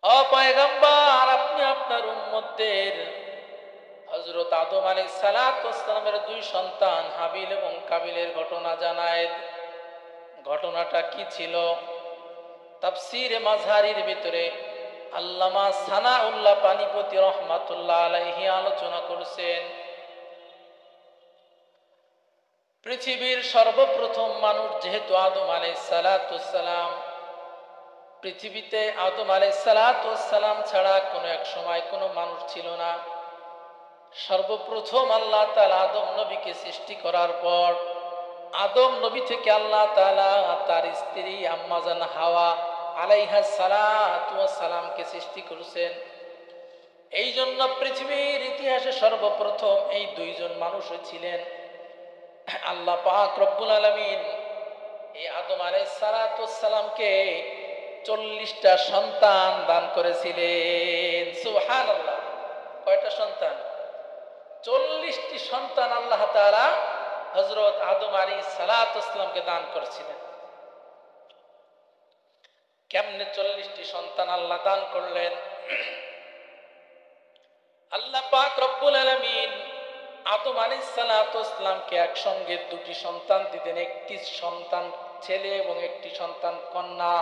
ও পয়গম্বর, আপনি আপনার উম্মতদের হযরত আদম আলাইহিস সালাতু ওয়াস সালামের দুই সন্তান হাবিল এবং কাবিলের ঘটনা জানায়। ঘটনাটা কি ছিল? তাফসীরে মাযহারির ভিতরে আল্লামা সানাউল্লাহ পানিপতি রহমাতুল্লাহ আলাইহি আলোচনা করেছেন। পৃথিবীর সর্বপ্রথম মানুষ যেহেতু আদম আলাইহিস সালাতু ওয়াস সালাম, পৃথিবীতে আদম আলাইহিস সালাতু ওয়াস সালাম ছাড়া কোনো এক সময় কোনো মানুষ ছিল না। সর্বপ্রথম আল্লাহ তাআলা আদম নবীকে সৃষ্টি করার পর আদম নবী থেকে আল্লাহ তাআলা তার স্ত্রী আম্মা জান হাওয়া আলাইহাস সালাতু ওয়াস সালামকে সৃষ্টি করেছেন। এই জন্য পৃথিবীর ইতিহাসে সর্বপ্রথম এই দুইজন মানুষই ছিলেন। আল্লাহ পাক রব্বুল আলামিন এই আদম আলাইহিস সালাতু ওয়াস সালামকে 40টা সন্তান দান করেছিলেন। সুবহানাল্লাহ। কয়টা সন্তান? 40টি সন্তান আল্লাহ তাআলা হযরত আদম আলাইহিস সালাতু ওয়াস সালামকে দান করেছিলেন। কেমনে 40টি সন্তান আল্লাহ দান করলেন? আল্লাহ পাক রব্বুল আলামিন আদম আলাইহিস সালাতু ওয়াস সালামকে একসঙ্গে দুটি সন্তান দিতেন, একটি সন্তান ছেলে এবং একটি সন্তান কন্যা।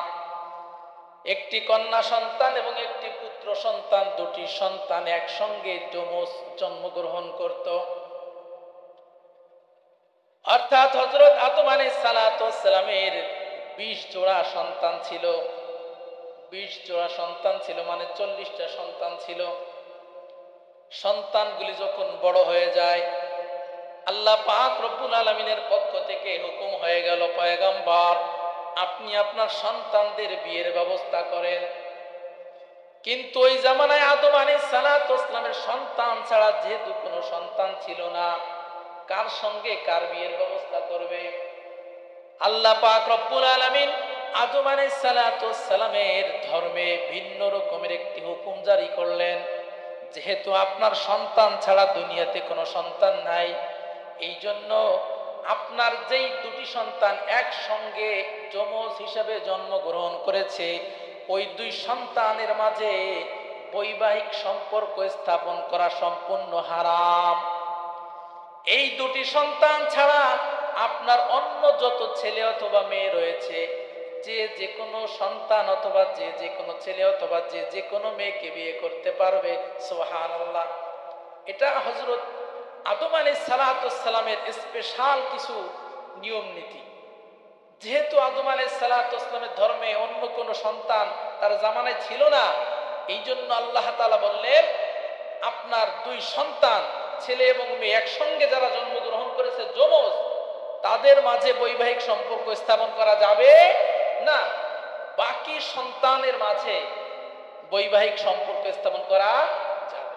একটি কন্যা সন্তান এবং একটি পুত্র সন্তান, দুটি সন্তান একসঙ্গে জন্মগ্রহণ করত। অর্থাৎ হযরত আদম আলাইহিস সালাতু ওয়াস সালামের 20 জোড়া সন্তান ছিল। 20 জোড়া সন্তান ছিল মানে 40টা সন্তান ছিল। সন্তানগুলি যখন বড় হয়ে যায়, আল্লাহ পাক রব্বুল আলামিনের পক্ষ থেকে হুকুম হয়ে গেল, পয়গম্বর আপনি আপনার সন্তানদের বিয়ের ব্যবস্থা করেন। কিন্তু ওই জামানায় আদম আলাইহিস সালাতু ওয়াস সালামের সন্তান ছাড়া যেহেতু কোনো সন্তান ছিল না, কার সঙ্গে কার বিয়ের ব্যবস্থা করবে? আল্লাহ পাক রব্বুল আলামিন আদম আলাইহিস সালাতু ওয়াস সালামের ধর্মে ভিন্ন রকমের একটি হুকুম জারি করলেন। যেহেতু আপনার সন্তান ছাড়া দুনিয়াতে কোনো সন্তান নাই, এই জন্য আপনার যেই দুটি সন্তান একসঙ্গে যমজ হিসাবে জন্মগ্রহণ করেছে, ওই দুই সন্তানের মাঝে বৈবাহিক সম্পর্ক স্থাপন করা সম্পূর্ণ হারাম। এই দুটি সন্তান ছাড়া আপনার অন্য যত ছেলে অথবা মেয়ে রয়েছে, যে কোনো সন্তান অথবা যে কোনো ছেলে অথবা যে কোনো মেয়েকে বিয়ে করতে পারবে। সুবহানাল্লাহ। এটা হযরত আদম আলাইহিস সালাতু ওয়াস সালামের স্পেশাল কিছু নিয়ম নীতি। যেহেতু আদম আলাইহিস সালাতু ওয়াস সালামের ধর্মে অন্য কোনো সন্তান তার জামানায় ছিল না, এই জন্য আল্লাহ তাআলা বললেন আপনার দুই সন্তান ছেলে এবং মেয়ে একসঙ্গে যারা জন্মগ্রহণ করেছে যমজ, তাদের মাঝে বৈবাহিক সম্পর্ক স্থাপন করা যাবে না। বাকি সন্তানের মাঝে বৈবাহিক সম্পর্ক স্থাপন করা যাবে।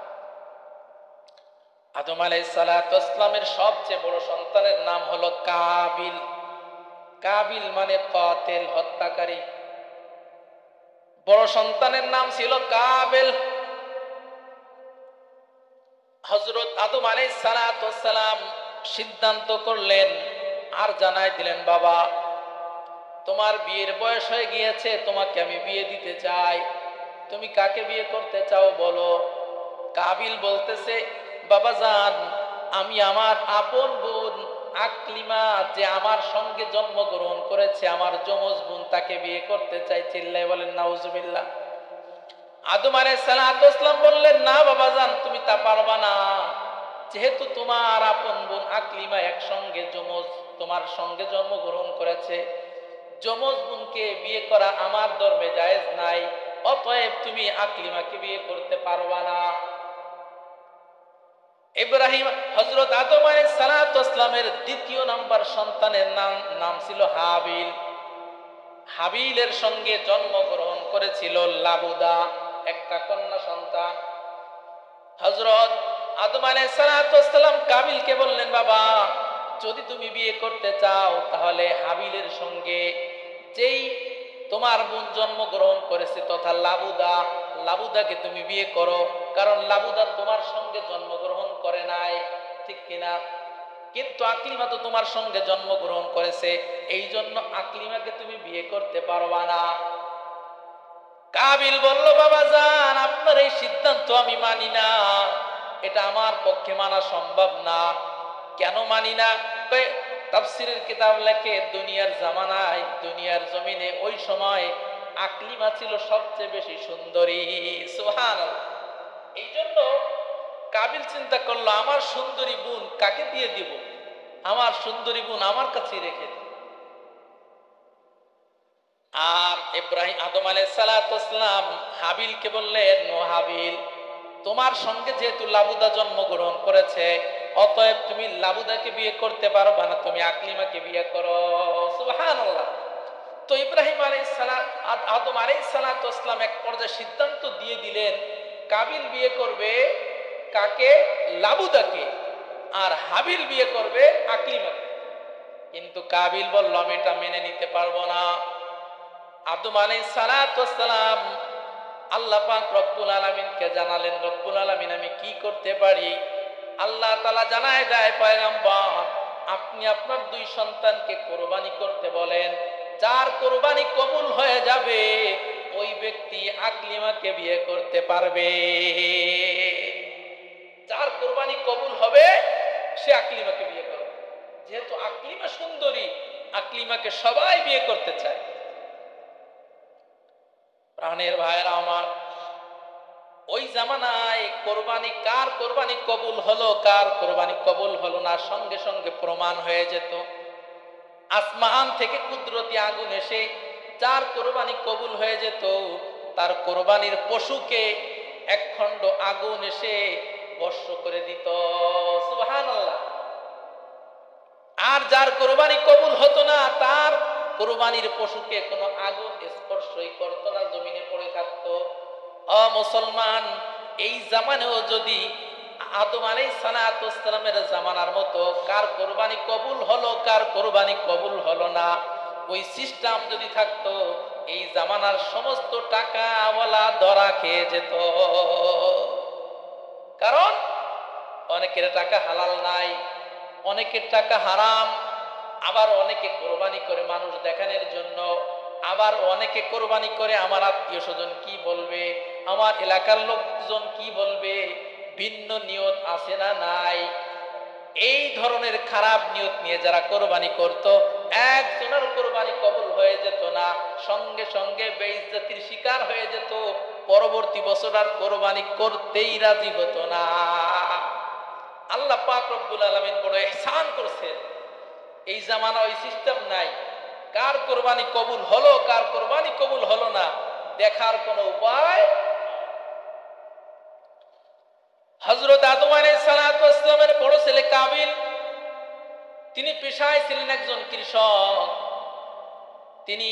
আদম আলাইহিস সালাতু ওয়াস সালামের সবচেয়ে বড় সন্তানের নাম হলো কাবিল। কাবিল মানে কাতিল, হত্যাকারী। বড় সন্তানের নাম ছিল কাবিল। হযরত আদম আলাইহিস সালাতু ওয়াস সালাম সিদ্ধান্ত করলেন আর জানাই দিলেন, বাবা তোমার বিয়ের বয়স হয়ে গিয়েছে, তোমাকে আমি বিয়ে দিতে চাই। তুমি কাকে বিয়ে করতে চাও বলো? কাবিল বলতেছে, বাবা জান আমি আমার আপন বোন আকলিমা, যে আমার সঙ্গে জন্মগ্রহণ করেছে, আমার যমজ বোন, তাকে বিয়ে করতে চাই। চিল্লায় বলেন নাউজুবিল্লাহ। আদম আলাইহিস সালাতু ওয়াস সালাম বললেন, না বাবা জান তুমি তা পারবা না। যেহেতু তোমার আপন বোন আকলিমা একসঙ্গে তোমার সঙ্গে জন্মগ্রহণ করেছে, যমজ বোনকে বিয়ে করা আমার ধর্মে জায়েজ নাই, অতএব তুমি আকলিমাকে বিয়ে করতে পারবা না। ইব্রাহিম হযরত আদম আলাইহিস সালাতু ওয়াস সালামের দ্বিতীয় নাম্বার সন্তানের নাম ছিল হাবিল। হাবিলের সঙ্গে জন্মগ্রহণ করেছিল লাবুদা, একটা কন্যা সন্তান। হযরত আদম আলাইহিস সালাতু ওয়াস সালাম কাবিলকে বললেন, বাবা যদি তুমি বিয়ে করতে চাও তাহলে হাবিলের সঙ্গে যেই তোমার বোন জন্মগ্রহণ করেছে তথা লাবুদাকে তুমি বিয়ে করো, কারণ লাবুদা তোমার সঙ্গে জন্মগ্রহণ করে নাই, ঠিক কিনা? কিন্তু আকলিমা তো তোমার সঙ্গে জন্মগ্রহণ করেছে, এই জন্য আকলিমাকে তুমি বিয়ে করতে পারবা না। কাবিল বলল, বাবা যান, আপনার এই সিদ্ধান্ত আমি মানি না, এটা আমার পক্ষে মানা সম্ভব না। কেন মানি না? তাফসীরের কিতাব লেখে, দুনিয়ার জামানায়, দুনিয়ার জমিনে ওই সময় আকলিমা ছিল সবচেয়ে বেশি সুন্দরী। সুবহানাল্লাহ। এই জন্য কাবিল চিন্তা করলো, আমার সুন্দরী বোন কাকে দিয়ে দিব? আমার সুন্দরী বোন আমার কাছেই রেখে দিই। আর ইব্রাহিম, আদম আলাইহিস সালাম হাবিলকে বললেন, নো হাবিল, তোমার সঙ্গে যেহেতু লাবুদা জন্মগ্রহণ করেছে, অতএব তুমি লাবুদাকে বিয়ে করতে পারবে না, তুমি আকলিমাকে বিয়ে করো। সুবহানাল্লাহ। তো ইব্রাহিম আলাইহিস সালাম, আদম আলাইহিস সালাম এক পর্যায়ে সিদ্ধান্ত দিয়ে দিলেন, কাবিল বিয়ে করবে কাকে? লাবুদাকে। আর হাবিল বিয়ে করবে আকলিমাকে। কিন্তু কাবিল বলল, আমি এটা মেনে নিতে পারবো না। আদম আলাইহিস সালাম আল্লাহ পাক রব্বুল আলামিনকে জানালেন, রব্বুল আলামিন, আমি কি করতে পারি? আল্লাহ তাআলা জানায় দেয়, পয়গম্বর, আপনি আপনার দুই সন্তানকে কোরবানি করতে বলেন, যার কোরবানি কবুল হয়ে যাবে ওই ব্যক্তি আকলিমাকে বিয়ে করতে পারবে। যার কোরবানি কবুল হবে সে আকলিমাকে বিয়ে করবে। যেহেতু আকলিমা সুন্দরী, আকলিমাকে সবাই বিয়ে করতে চায়। প্রাণের ভাইয়েরা আমার, ওই জামানায় কোরবানি, কার কোরবানি কবুল হলো কার কোরবানি কবুল হলো না, সঙ্গে সঙ্গে প্রমাণ হয়ে যেত। আসমান থেকে কুদরতি আগুন এসে যার কোরবানি কবুল হয়ে যেত, তার কোরবানির পশুকে এক খণ্ড আগুন এসে ভস্ম করে দিত। সুবহানাল্লাহ। আর যার কোরবানি কবুল হতো না, তার কোরবানির পশুকে কোনো আগুন স্পর্শই করতো না, জমিনে পড়ে থাকতো। মুসলমান, এই জামানেও যদি আদম আলাইহিস সালামের জামানার মতো কার কোরবানি কবুল হলো কার কোরবানি কবুল হলো না, ওই সিস্টেম যদি থাকতো, এই জামানার সমস্ত টাকাওয়ালা ধরা খেয়ে যেত। কারণ অনেকের টাকা হালাল নাই, অনেকের টাকা হারাম, আবার অনেকে কোরবানি করে মানুষ দেখানোর জন্য, আবার অনেকে কোরবানি করে আমার আত্মীয় স্বজন কি বলবে, আমার এলাকার লোকজন কি বলবে, ভিন্ন নিয়ত আছে না নাই? এই ধরনের খারাপ নিয়ত নিয়ে যারা কোরবানি করত, একজনের কোরবানি কবুল হয়ে যেত না, সঙ্গে সঙ্গে বেইজ্জতির শিকার হয়ে যেত, পরবর্তী বছর আর কোরবানি করতেই রাজি হতো না। আল্লাহ পাক রব্বুল আলামিন বড় ইহসান করছে, এই জামানা ওই সিস্টেম নাই। কার কোরবানি কবুল হলো কার কোরবানি কবুল হলো না দেখার কোনো উপায়। হযরত আদম আলাইহিস সালামের বড় ছেলে কাবিল, তিনি পেশায় ছিলেন একজন কৃষক। তিনি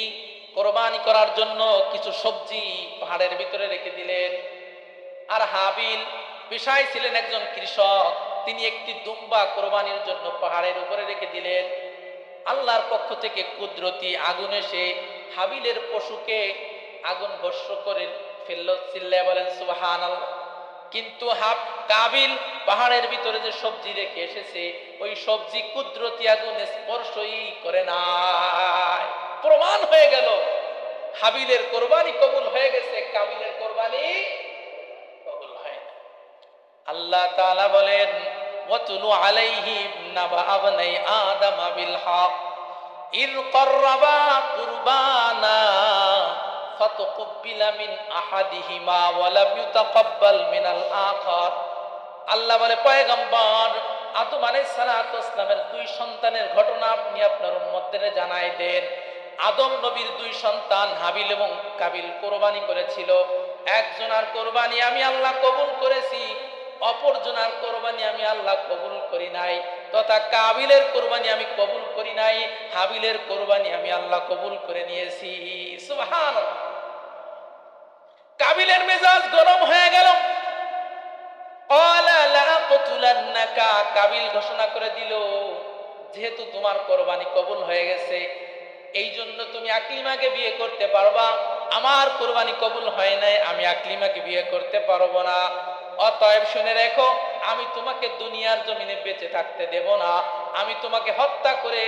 কোরবানি করার জন্য কিছু সবজি পাহাড়ের ভিতরে রেখে দিলেন। আর হাবিল পেশায় ছিলেন একজন কৃষক, তিনি একটি দুম্বা কোরবানির জন্য পাহাড়ের উপরে রেখে দিলেন। আল্লাহর পক্ষ থেকে কুদরতি আগুন এসে হাবিলের পশুকে আগুন ভস্ম করে ফেলল। চিল্লায় বলেন সুবহানাল্লাহ। কিন্তু কাবিল পাহাড়ের ভিতরে যে সবজি রেখে এসেছে, ওই সবজি কুদরতি আগুন স্পর্শই করে নাই। প্রমাণ হয়ে গেল হাবিলের কোরবানি কবুল হয়ে গেছে, কাবিলের কোরবানি কবুল হয় না। আল্লাহ তাআলা বলেন, ওয়াতুলু আলাইহিম নাবা আবনাই আদম বিল হক ইয ক্বাররাবা কুরবানা ফাতুকবিলা মিন আহাদিহিমা ওয়া লাম ইউতাকাব্বাল মিনাল আখার। আল্লাহ বলে, পয়গম্বর, আদম আলাইহিস সালামের দুই সন্তানের ঘটনা আপনি আপনার উম্মতদের জানাই দেন। আদম নবীর দুই সন্তান হাবিল এবং কাবিল কোরবানি করেছিল। একজনের কোরবানি আমি আল্লাহ কবুল করেছি, অপরজনের কোরবানি আমি আল্লাহ কবুল করি নাই, তথা কাবিলের কোরবানি আমি কবুল করি নাই, হাবিলের কোরবানি আমি আল্লাহ কবুল করে নিয়েছি। সুবহানাল্লাহ। কাবিলের মেজাজ গরম হয়ে গেল। কাবিল ঘোষণা করে দিল, যেহেতু তোমার কোরবানি কবুল হয়ে গেছে, এই জন্য তুমি আকলিমাকে বিয়ে করতে পারবা। আমার কোরবানি কবুল হয় নাই, আমি আকলিমাকে বিয়ে করতে পারবো না। অতএব শুনে রেখো, আমি তোমাকে দুনিয়ার জমিনে বেঁচে থাকতে দেব না, আমি তোমাকে হত্যা করে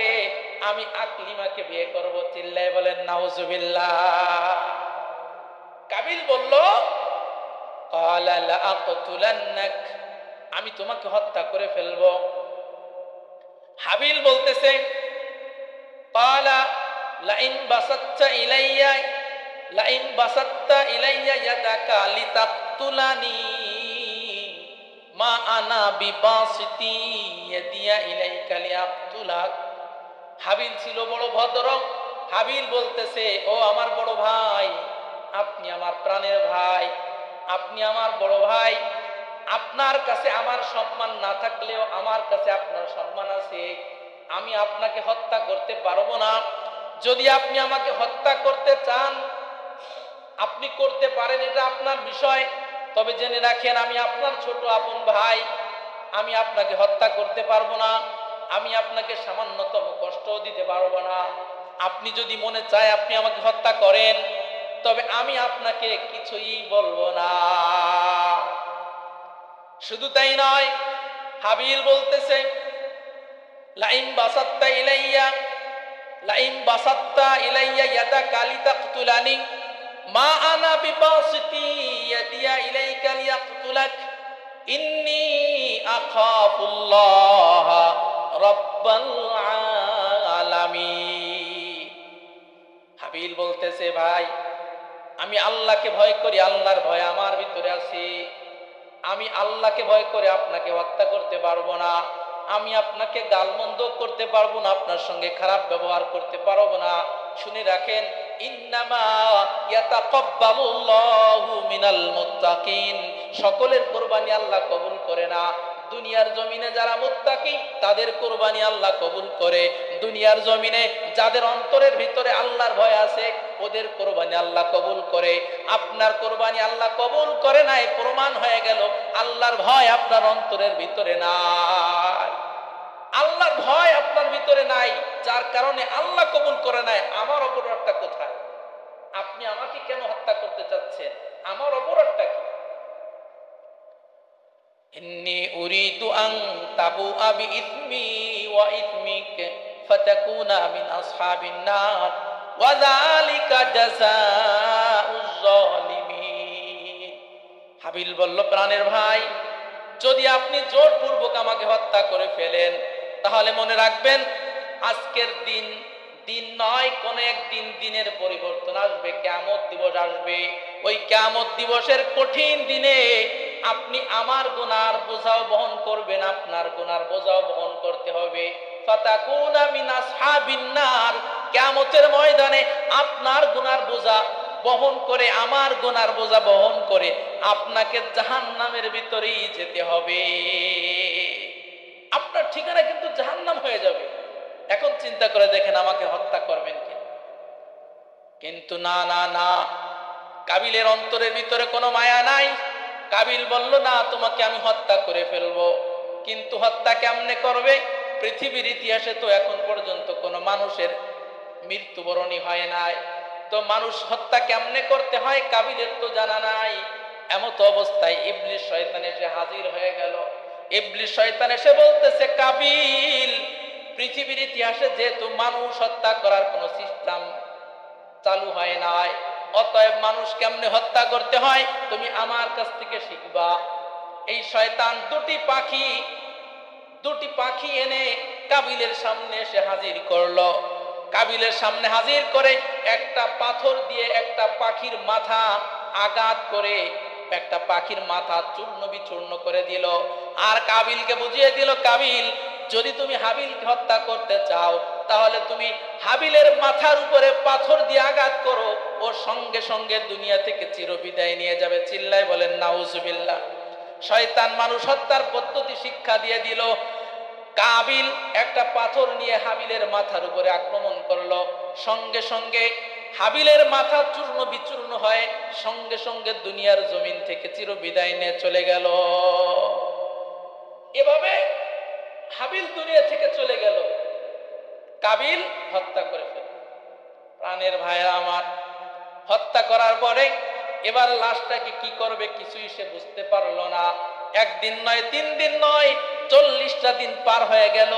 আমি আকলিমাকে বিয়ে করব। চিল্লায় বলেন নাউজুবিল্লাহ। কাবিল বলল, ক্বালা লাআকতুলান্নাক, আমি তোমাকে হত্যা করে ফেলব। হাবিল বলতেছে, ক্বালা লাইন বাসাত্তা ইলাইয়া ইয়াদাকা লিতাকতুলানি মা আনা বিবাসিতি ইয়াদিয়া ইলাইকা লিআকতুলাক। হাবিল ছিল বড় ভদ্র। হাবিল বলতেছে, ও আমার বড় ভাই, আপনি আমার প্রাণের ভাই, আপনি আমার বড় ভাই, আপনার কাছে আমার সম্মান না থাকলেও আমার কাছে আপনার সম্মান আছে। আমি আপনাকে হত্যা করতে পারবো না। যদি আপনি আমাকে হত্যা করতে চান আপনি করতে পারেন, এটা আপনার বিষয়। তবে জেনে রাখেন, আমি আপনার ছোট আপন ভাই, আমি আপনাকে হত্যা করতে পারবো না। আমি আপনাকে সামান্যতম কষ্ট দিতে পারবো না। আপনি যদি মনে চায় আপনি আমাকে হত্যা করেন, তবে আমি আপনাকে কিছুই বলবো না। শুধু তাই নয়, হাবিল বলতেছে, লাইন বাসাত্তা ইলাইয়া ইয়াদাকা লিতাকতুলানি মা আনা বিবাসিতি ইয়াদিয়া ইলাইকা লিয়াকতুলাক ইন্নী আখাফুল্লাহ রাব্বাল আলামিন। হাবিল বলতেছে, ভাই, আমি আল্লাহকে ভয় করি, আল্লাহর ভয় আমার ভিতরে আছে। আমি আল্লাহকে ভয় করে আপনাকে হত্যা করতে পারবো না। আমি আপনাকে গালমন্দ করতে পারবো না, আপনার সঙ্গে খারাপ ব্যবহার করতে পারবো না। শুনে রাখেন, ইন্নামা ইয়াতাকাব্বালুল্লাহু মিনাল মুত্তাকিন, সকলের কুরবানি আল্লাহ কবুল করে না। দুনিয়ার জমিনে যারা মুত্তাকি তাদের কুরবানি আল্লাহ কবুল করে। দুনিয়ার জমিনে যাদের অন্তরের ভিতরে আল্লাহর ভয় আছে ওদের কুরবানি আল্লাহ কবুল করে। আপনার কুরবানি আল্লাহ কবুল করে নাই, প্রমাণ হয়ে গেল আল্লাহর ভয় আপনার অন্তরের ভিতরে নাই। আল্লাহর ভয় আপনার ভিতরে নাই, যার কারণে আল্লাহ কবুল করে নাই। আমার অপরাধটা কোথায়? আপনি আমাকে কেন হত্যা করতে চাচ্ছেন? আমার অপরাধটা কি? ইন্নী উরিদু আন তাবুআ বিইসমি ওয়া ইসমিক ফাতাকুনা মিন আসহাবিন নার ওয়া যালিকা জাযাউজ জালিমিন। হাবিল বলল, প্রাণের ভাই, যদি আপনি জোরপূর্বক আমাকে হত্যা করে ফেলেন তাহলে মনে রাখবেন আজকের দিন দিন নয়, কোন একদিন দিনের পরিবর্তন আসবে, কিয়ামত দিবস আসবে। ওই কিয়ামত দিবসের কঠিন দিনে আপনি আমার গুনার বোঝাও বহন করবেন, আপনার গুনার বোঝাও বহন করতে হবে। ফাতাকুনা মিন আসহাবিন নার, কিয়ামতের ময়দানে আপনার গুনার বোঝা বহন করে, আমার গুনার বোঝা বহন করে আপনাকে জাহান্নামের ভিতরেই যেতে হবে। আপনার ঠিকানা কিন্তু জাহান্নাম হয়ে যাবে। এখন চিন্তা করে দেখেন, আমাকে হত্যা করবেন কি? কিন্তু না না না, কাবিলের অন্তরের ভিতরে কোনো মায়া নাই। কাবিল বলল, না, তোমাকে আমি হত্যা করে ফেলবো। কিন্তু হত্যা কেমনে করবে? পৃথিবীর ইতিহাসে তো এখন পর্যন্ত কোনো মানুষের মৃত্যুবরণই হয় নাই। তো মানুষ হত্যা কেমনে করতে হয় কাবিলের তো জানা নাই। এমত অবস্থায় ইবলিস শয়তান এসে হাজির হয়ে গেল। ইবলিস শয়তান এসে বলতেছে, কাবিল, পৃথিবীর ইতিহাসে যেহেতু মানুষ হত্যা করার কোনো সিস্টেম চালু হয় নাই, অতএব মানুষ কেমনে হত্যা করতে হয় তুমি আমার কাছ থেকে শিখবা। এই শয়তান দুটি পাখি এনে কাবিলের সামনে এসে হাজির করলো। কাবিলের সামনে হাজির করে একটা পাথর দিয়ে একটা পাখির মাথা আঘাত করে একটা পাখির মাথা চূর্ণ বিচূর্ণ করে দিল। আর কাবিলকে বুঝিয়ে দিল, কাবিল, যদি তুমি হাবিলকে হত্যা করতে চাও তাহলে তুমি হাবিলের মাথার উপরে পাথর দিয়ে আঘাত করো, ও সঙ্গে সঙ্গে দুনিয়া থেকে চিরবিদায় নিয়ে যাবে। চিল্লায় বলেন নাউজুবিল্লাহ। শয়তান মানুষ হত্যার পদ্ধতি শিক্ষা দিয়ে দিল। কাবিল একটা পাথর নিয়ে হাবিলের মাথার উপরে আক্রমণ করলো। সঙ্গে সঙ্গে হাবিলের মাথা চূর্ণ বিচূর্ণ হয়, সঙ্গে সঙ্গে দুনিয়ার জমিন থেকে চিরবিদায় নিয়ে চলে গেল। এভাবে হাবিল দুনিয়া থেকে চলে গেল, কাবিল হত্যা করে ফেলল। প্রাণের ভাইরা আমার, হত্যা করার পরে এবার লাশটাকে কি করবে কিছুই সে বুঝতে পারলো না। একদিন নয়, 3 দিন নয়, 40টা দিন পার হয়ে গেল।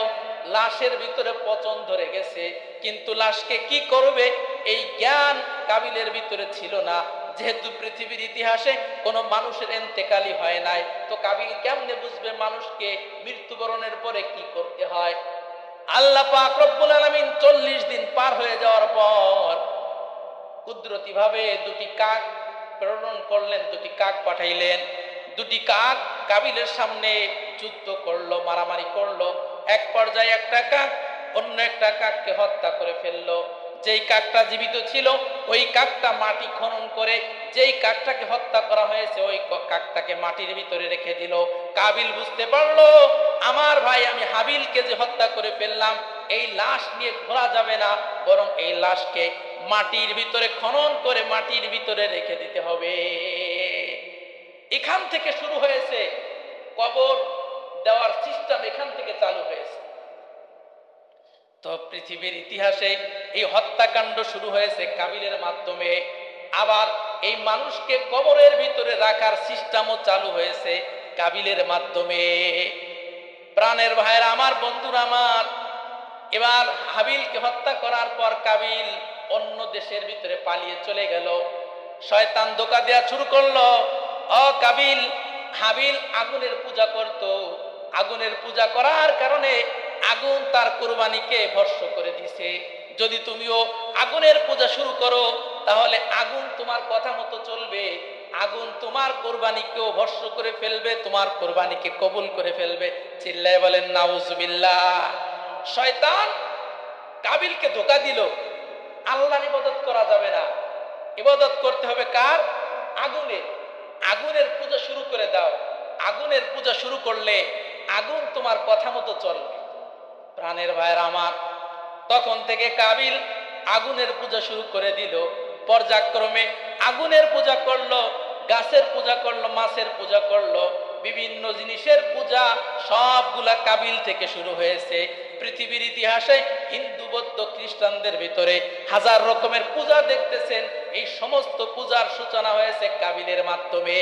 লাশের ভিতরে পচন ধরে গেছে, কিন্তু লাশকে কি করবে এই জ্ঞান কাবিলের ভিতরে ছিল না যেহেতু পৃথিবীর ইতিহাসে কোনো মানুষের ইন্তেকালই হয় নাই, তো কাবিল কেমনে বুঝবে মানুষকে মৃত্যুবরণের পরে কি করতে হয়? আল্লাহ পাক রব্বুল আলামিন 40 দিন পার হয়ে যাওয়ার পর কুদরতি ভাবে দুটি কাক প্রেরণ করলেন, দুটি কাক পাঠাইলেন। দুটি কাক কাবিলের সামনে যুদ্ধ করলো, মারামারি করলো। এক পর্যায়ে একটা কাক অন্য একটা কাককে হত্যা করে ফেললো। যেই কাকটা জীবিত ছিল ওই কাকটা মাটি খনন করে যেই কাকটাকে হত্যা করা হয়েছে ওই কাকটাকে মাটির ভিতরে রেখে দিল। কাবিল বুঝতে পারলো আমার ভাই আমি হাবিলকে যে হত্যা করে ফেললাম, এই লাশ নিয়ে ঘোরা যাবে না, বরং এই লাশকে মাটির ভিতরে খনন করে মাটির ভিতরে রেখে দিতে হবে। এখান থেকে শুরু হয়েছে কবর দেওয়ার সিস্টেম, এখান থেকে চালু হয়েছে। তো পৃথিবীর ইতিহাসে এই হত্যাকাণ্ড শুরু হয়েছে কাবিলের মাধ্যমে। আবার এই মানুষকে কবরের ভিতরে রাখার সিস্টেমও চালু হয়েছে কাবিলের মাধ্যমে। প্রাণের ভাইয়েরা আমার, বন্ধুরা আমার, এবার হাবিলকে হত্যা করার পর কাবিল অন্য দেশের ভিতরে পালিয়ে চলে গেল। শয়তান ধোঁকা দেওয়া শুরু করলো। কাবিল, হাবিল আগুনের পূজা করত। আগুনের পূজা করার কারণে আগুন তার কুরবানিকে ভস্ম করে দিছে। যদি তুমিও আগুনের পূজা শুরু করো তাহলে আগুন তোমার কথা মতো চলবে, আগুন তোমার কুরবানিকেও ভস্ম করে ফেলবে, তোমার কুরবানিকে কবুল করে ফেলবে। চিল্লায় বলেন নাউজুবিল্লাহ। শয়তান কাবিলকে ধোঁকা দিল, আল্লাহর ইবাদত করা যাবে না, ইবাদত করতে হবে কার? আগুনের। আগুনের পূজা শুরু করে দাও। আগুনের পূজা শুরু করলে আগুন তোমার কথা মতো চলবে। প্রাণের ভাইয়ের আমার, তখন থেকে কাবিল আগুনের পূজা শুরু করে দিল। পর্যায়ক্রমে আগুনের পূজা করলো, গাছের পূজা করলো, মাছের পূজা করলো, বিভিন্ন জিনিসের পূজা সবগুলা কাবিল থেকে শুরু হয়েছে। পৃথিবীর ইতিহাসে হিন্দু, বৌদ্ধ, খ্রিস্টানদের ভিতরে হাজার রকমের পূজা দেখতেছেন, এই সমস্ত পূজার সূচনা হয়েছে কাবিলের মাধ্যমে।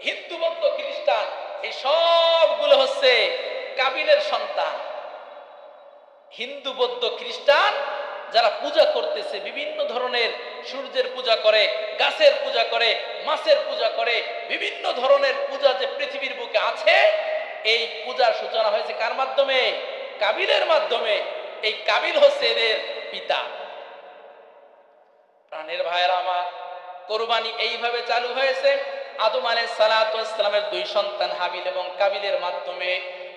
হিন্দু, বৌদ্ধ, খ্রিস্টান এই সবগুলো হচ্ছে কাবিলের সন্তান। হিন্দু, বৌদ্ধ, খ্রিস্টান যারা পূজা করতেছে, বিভিন্ন ধরনের সূর্যের পূজা করে, গাছের পূজা করে, মাছের পূজা করে, বিভিন্ন ধরনের পূজা যে পৃথিবীর বুকে আছে, এই পূজার সূচনা হয়েছে কার মাধ্যমে? কাবিলের মাধ্যমে। এই কাবিল হচ্ছে এদের পিতা। প্রাণের ভাইয়েরা আমার, কোরবানি এইভাবে চালু হয়েছে আদম আলাইহিস সালাতু ওয়াস সালামের দুই সন্তান হাবিল এবং কাবিলের মাধ্যমে।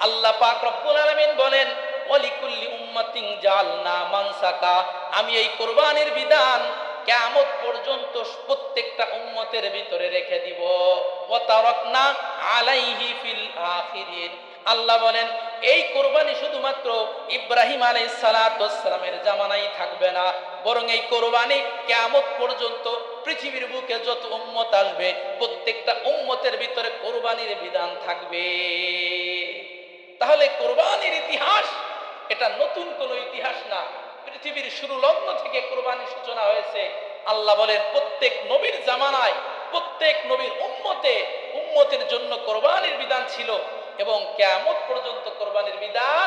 আল্লাহ পাক রব্বুল আলামিন বলেন ওয়ালিকুল্লি উম্মাতিন জাআলনা মানসাকা, আমি এই কোরবানির বিধান কিয়ামত পর্যন্ত প্রত্যেকটা উম্মতের ভিতরে রেখে দিব। ওয়া তারাকনা আলাইহি ফিল আখিরিন, আল্লাহ বলেন এই কোরবানি শুধুমাত্র ইব্রাহিম আলাইহিস সালাতু ওয়াস সালামের জামানায় থাকবে না, বরং এই কোরবানি কিয়ামত পর্যন্ত পৃথিবীর বুকে যত উম্মত আসবে প্রত্যেকটা উম্মতের ভিতরে কোরবানির বিধান থাকবে। তাহলে কোরবানির ইতিহাস এটা নতুন কোনো ইতিহাস না, পৃথিবীর শুরু লগ্ন থেকে কোরবানির সূচনা হয়েছে। আল্লাহ বলেন প্রত্যেক নবীর জামানায়, প্রত্যেক নবীর উম্মতের জন্য কোরবানির বিধান ছিল এবং কিয়ামত পর্যন্ত কোরবানির বিধান